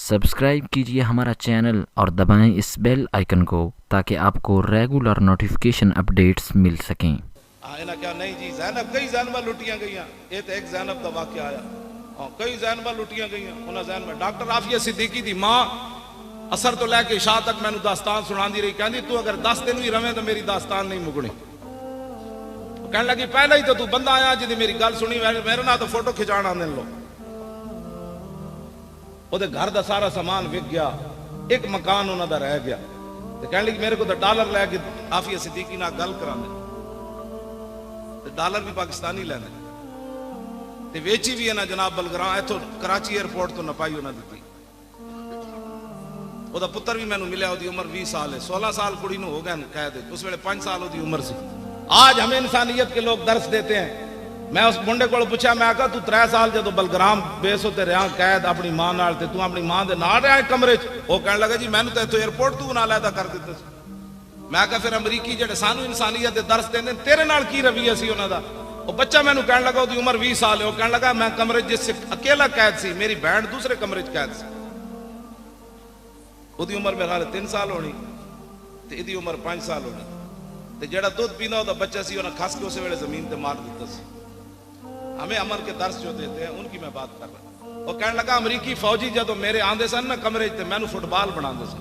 Subscribe कीजिए हमारा channel और दबाएं इस बेल आइकन को ताकि आपको रेगुलर नोटिफिकेशन अपडेट्स मिल सकें। क्या नहीं जी, ज़ैनब कई ज़ैनबा लुटियां गई, ये तो एक ज़ैनब का वाक़या आया और कई ज़ैनबा लुटियां गई। उन्हें ज़ैन में डॉक्टर आफिया सिद्दीकी दी मां असर तो लैके शाह तक मैनू दास्तान सुनाती रही, कहती तू अगर 10 दिन भी रवे तो मेरी दास्तान नहीं मुकनी। कहने लगी पहले ही तो तू बंदा आया जिंदी मेरी गल सुनी, मेरे ना तो फोटो खिंचाना आने लो। ओदे घर का सारा सामान विक गया, एक मकान उन्हों का रह गया। तो कहने लगी मेरे को तो डॉलर लैके आफिया सिद्दीकी नाल गल करा दे, डॉलर भी पाकिस्तानी लेने ते वेची भी है ना जनाब बलगरां इथों कराची एयरपोर्ट तो नपाई उन्हें दी। ओदा पुत्र भी मैनू मिले, ओदी उम्र 20 साल है, 16 साल कुड़ी नूं हो गए कैद, उस वेले 5 साल ओदी उम्र सी। आज हमें इंसानियत के लोग दर्श देते हैं। मैं उस मुंडे को पूछा, मैं आखा तू 3 साल जो बलगराम बेस होते रहा कैद अपनी मां नाल ते तू अपनी मां दे नाल रहा कमरे च? वो कहने लगा जी मैनू तो इथों एयरपोर्ट तू ना लैदा कर दिता। मैं आखा फिर अमरीकी जेडे सानू इंसानियत दे दर्श देंदे तेरे नाल की रवैया सी उन्हां दा? वो बच्चा मैनू कहने लगा ओदी उम्र 20 साल है, वो कहने लगा मैं कमरे जिस अकेला कैद सी, मेरी बहन दूसरे कमरे च कैद सी। ओदी उम्र मेरे ख्याल 3 साल होनी ते इहदी उम्र 5 साल होनी। ते जेड़ा दूध पींदा ओदा बच्चा सी उन्हें खस के उस वेले जमीन ते मार दिता सी। हमें अमन के दर्श जो देते हैं उनकी मैं बात कर रहा हूं। वो कहने लगा अमरीकी फौजी जदों मेरे आंदे सन ना कमरे च मैनू फुटबॉल बनांदे सन,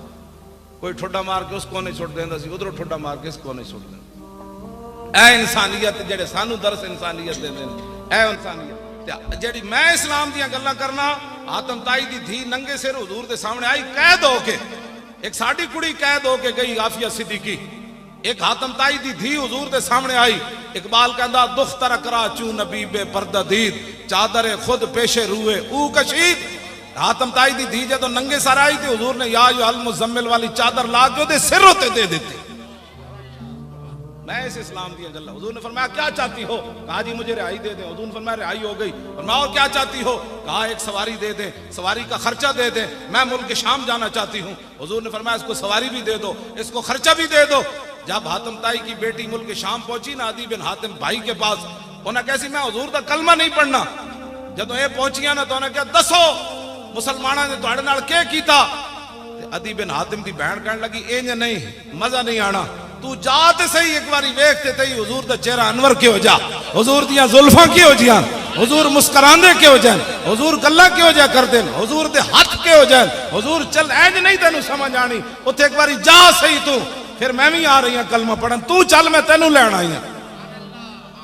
कोई ठुड्डा मार के उस कोने छुट देंदा सी, उधरों ठुड्डा मार के इस कोने छुट देंदा। ऐ इंसानियत जेडे सानू दर्श इंसानियत देंदे ने, ऐ इंसानियत जेडी मैं इस्लाम दियां गल्लां करना। आतम ताई दी धी नंगे सिर हुजूर दे सामने आई कैद होके, एक साडी कुड़ी कैद होके गई आफिया सिद्दीकी, एक हातम ताई दी धी हुजूर दे सामने आई। इकबाल कहंदा दुख तरकरा चू नबी बे पर्दा दीद, चादर खुद पेशे रूए ऊ कशीद। हातम ताई दी धी जदों नंगे सर आई ते हुजूर ने या अल मुजम्मिल वाली चादर ला के ओदे सिर होते दे दी। मैं इस इस्लाम दी गल्लां, हुजूर ने फरमाया क्या चाहती हो? कहा जी मुझे रिहाई दे दे। हुजूर ने फरमाया रिहाई हो गई। फरमाया और क्या चाहती हो? कहा एक सवारी दे दे, सवारी का खर्चा दे दे, मैं मुल्क शाम जाना चाहती हूँ। हुजूर ने फरमाया इसको सवारी भी दे दो, इसको खर्चा भी दे दो। जब हातिम ताई की बेटी मुल्क शाम पहुंची ना अदी बिन हातिम भाई के पास, उन्हें कैसी मैं हुजूर का कलमा नहीं पढ़ना। जदों ये पहुंचिया ना तो उन्हें क्या दसो मुसलमाना ने तुहाडे नाल क्या कीता? अदी बिन हातिम की बहन कहने लगी इंज नहीं, मजा नहीं आना, तू जा ते सही एक बारी वेख ते तई हुजूर दा चेहरा अनवर के हो जा, हुजूर दियां जुल्फां के हो जियां, हुजूर मुस्कुरांदे के हो जान, हुजूर गल्लां के हो जा कर देन, हुजूर दे हाथ के हो जान, हुजूर चल इंज नहीं तेनू समझ आनी, उत्थे एक बारी जा सही तू। फिर मैं भी आ रही हूं कलमा पढ़न, तू चल मैं तेनू लैण आई हूं।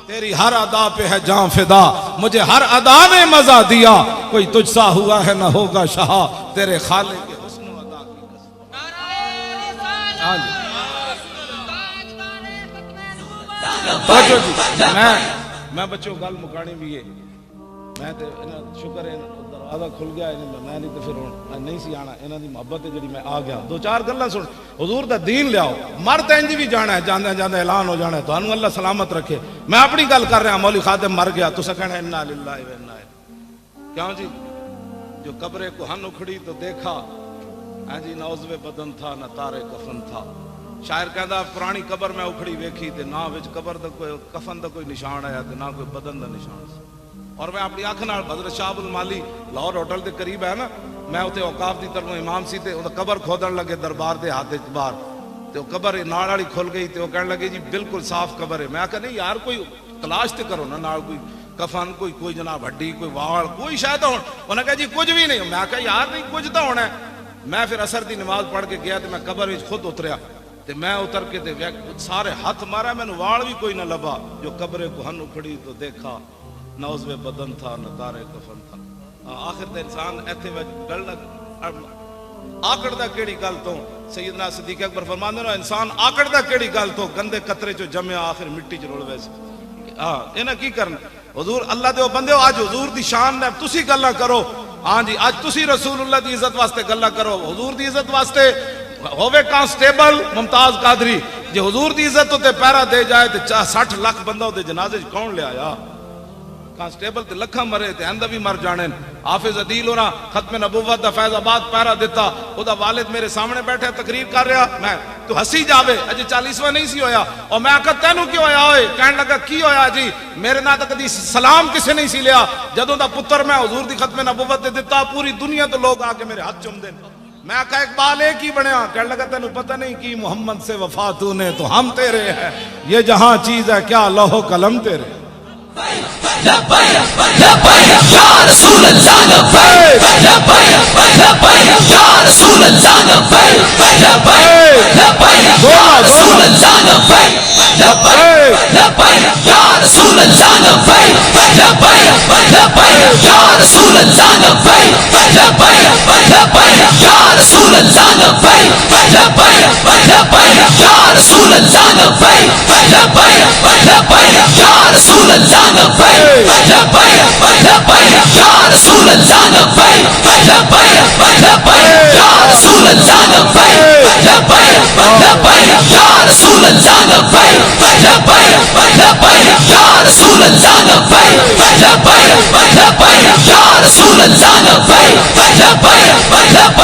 तेरी हर अदा पे है जान फिदा, मुझे हर अदा ने मजा दिया, कोई तुझसा हुआ है ना होगा शाह, तेरे खाले के हुस्न अदा की कसम। हाँ जी मैं बच्चों गल मुकानी भी है। मैं तो शुक्र है दरवाजा खुल गया, मैं नहीं तो फिर नहीं सी आना। इन्हों की मुहब्बत है जी मैं आ गया। 2-4 गल्लां सुन, हुजूर दा दीन लियाओ, मर तो इंज भी जाना है, जाने जाने ऐलान हो जाना है, तो अल्लाह सलामत रखे। मैं अपनी गल कर रहा, मौली खादिम मर गया, तुसा कहना इन्ना लिल्लाहि व इन्ना इलैहि। क्यों जी? जो कब्रे को हन उखड़ी तो देखा, हाँ जी ना उज़्वे बदन था ना तारे कफन था। शायर कहता पुरानी कबर मैं उखड़ी वेखी ते ना विच कबर दा कोई कफन दा कोई निशान आया ते ना कोई बदन दा निशान। और मैं अपनी अख नाल हज़रत शाह अब्दुल माली लाहौर होटल के करीब है ना, मैं उत्थे औकाफ की तरफों इमाम सी ते कबर खोदन लगे दरबार के हाथ बाहर, तो कबर नाल वाली खुल गई, तो कहने लगे जी बिल्कुल साफ कबर है। मैं आखा नहीं यार कोई तलाश तो करो ना, नाल कोई कफन कोई जनाब हड्डी कोई वाल कोई शायद हो। उन्हें कहा जी कुछ भी नहीं। मैं आखा यार नहीं कुछ तो होना है। मैं फिर असर की नमाज पढ़ के गया तो मैं कबर में खुद उतरिया, ते मैं उतर के ते सारे हाथ मारा, मैंने वाल भी कोई ना लभा। जो कब्रे को हन उखड़ी तो देखा, ना उज़्वे बदन था ना तारे कफन था। आखिर तो इंसान इत्थे गल आकड़दा केड़ी गल तो? सैयदना सिद्दीक अकबर फरमांदे ने इंसान आकड़दा केड़ी गल तो? गंदे कतरे चो जमया आखिर मिट्टी च रुल वैसे। हाँ इन्हें की करना? हुजूर अल्लाह दे बंदे आज हुजूर दी शान ने तुसी गल्लां करो। हाँ जी आज तुसी रसूलुल्लाह दी इज्जत वास्ते गल्लां करो, हुजूर दी इज्जत वास्ते होवे कांस्टेबल मुमताज कादरी जे हुजूर दी इज्जत उत्ते पैरा दे जाए तो 60 लाख बंदा उहदे जनाजे च कौन ले आया? کانسٹیبل تے لکھاں مرے تے اندر بھی مر جانے. حافظ عدیل ہونا ختم نبوت دا فیض آباد پیرا دیتا, او دا والد میرے سامنے بیٹھے تقریر کر رہا, میں تو ہسی جاوے اجے 40واں نہیں سی ہویا, اور میں آکھا تینوں کیوں ہویا ہوئے؟ کہنے لگا کی ہویا جی, میرے نہ تک دی سلام کسے نہیں سی لیا, جدوں دا پتر میں حضور دی ختم نبوت دے دیتا پوری دنیا تو لوگ آ کے میرے ہاتھ چوم دین. میں کہا اقبال ایک ہی بنیا, کہنے لگا تینوں پتہ نہیں کی محمد سے وفا تو نے تو ہم تیرے ہیں, یہ جہاں چیز ہے کیا لوح و قلم تیرے. لبیک لبیک یا رسول اللہ, لبیک لبیک لبیک یا رسول اللہ, لبیک لبیک لبیک یا رسول اللہ, لبیک لبیک لبیک یا رسول اللہ, لبیک لبیک لبیک یا رسول اللہ, لبیک لبیک لبیک یا رسول اللہ, لبیک لبیک لبیک یا رسول اللہ, لبیک لبیک لبیک یا رسول اللہ, لبیک لبیک لبیک یا رسول اللہ, لبیک لبیک لبیک یا رسول اللہ, لبیک لبیک لبیک یا رسول اللہ, لبیک لبیک لبیک یا رسول اللہ, لبیک لبیک لبیک یا رسول اللہ, لبیک لبیک لبیک